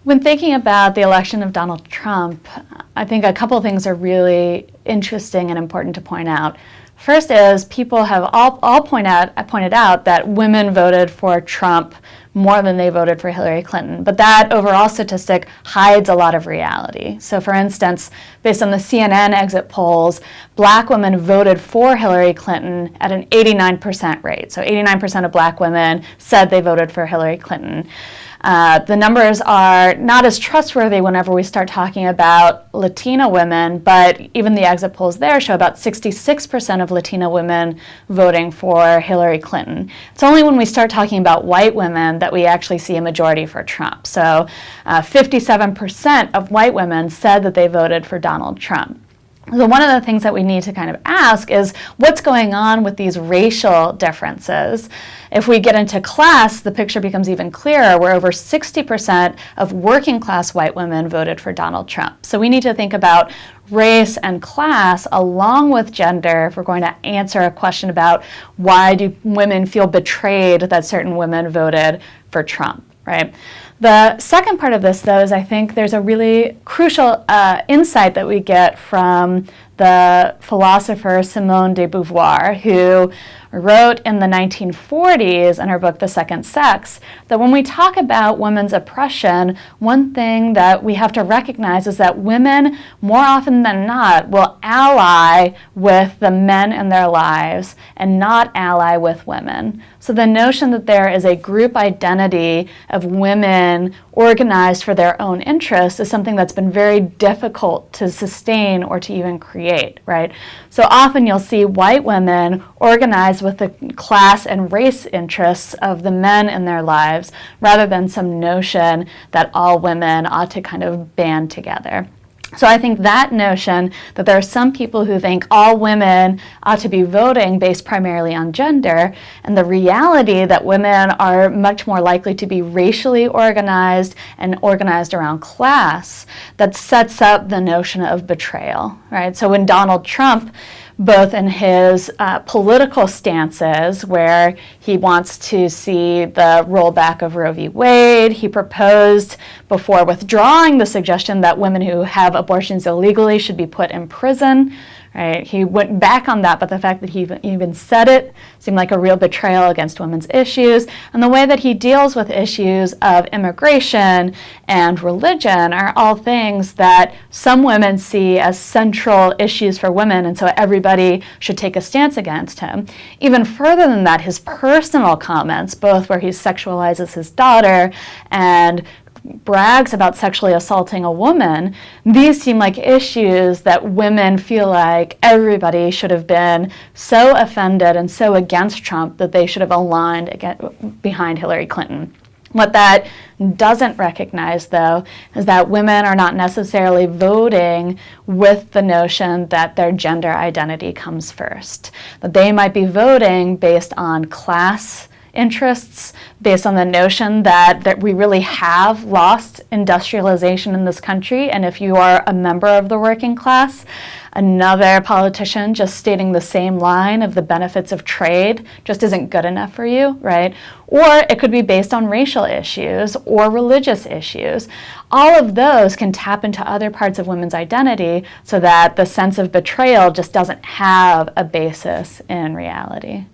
When thinking about the election of Donald Trump, I think a couple of things are really interesting and important to point out. First is people have all pointed out that women voted for Trump more than they voted for Hillary Clinton. But that overall statistic hides a lot of reality. So for instance, based on the CNN exit polls, black women voted for Hillary Clinton at an 89% rate. So 89% of black women said they voted for Hillary Clinton. The numbers are not as trustworthy whenever we start talking about Latina women, but even the exit polls there show about 66% of Latina women voting for Hillary Clinton. It's only when we start talking about white women that we actually see a majority for Trump. So 57% of white women said that they voted for Donald Trump. So one of the things that we need to kind of ask is what's going on with these racial differences? If we get into class, the picture becomes even clearer, where over 60% of working class white women voted for Donald Trump. So we need to think about race and class along with gender if we're going to answer a question about why do women feel betrayed that certain women voted for Trump, right? The second part of this, though, is I think there's a really crucial insight that we get from the philosopher Simone de Beauvoir, who wrote in the 1940s in her book, The Second Sex, that when we talk about women's oppression, one thing that we have to recognize is that women, more often than not, will ally with the men in their lives and not ally with women. So the notion that there is a group identity of women organized for their own interests is something that's been very difficult to sustain or to even create, right? So often you'll see white women organized with the class and race interests of the men in their lives rather than some notion that all women ought to kind of band together. So I think that notion that there are some people who think all women ought to be voting based primarily on gender, and the reality that women are much more likely to be racially organized and organized around class, that sets up the notion of betrayal, right? So when Donald Trump, both in his political stances, where he wants to see the rollback of Roe v. Wade. He proposed, before withdrawing the suggestion that women who have abortions illegally should be put in prison. Right? He went back on that, but the fact that he even said it seemed like a real betrayal against women's issues. And the way that he deals with issues of immigration and religion are all things that some women see as central issues for women, and so everybody should take a stance against him. Even further than that, his personal comments, both where he sexualizes his daughter and brags about sexually assaulting a woman, these seem like issues that women feel like everybody should have been so offended and so against Trump that they should have aligned behind Hillary Clinton. What that doesn't recognize, though, is that women are not necessarily voting with the notion that their gender identity comes first. That they might be voting based on class interests, based on the notion that we really have lost industrialization in this country, and if you are a member of the working class, another politician just stating the same line of the benefits of trade just isn't good enough for you, right? Or it could be based on racial issues or religious issues. All of those can tap into other parts of women's identity so that the sense of betrayal just doesn't have a basis in reality.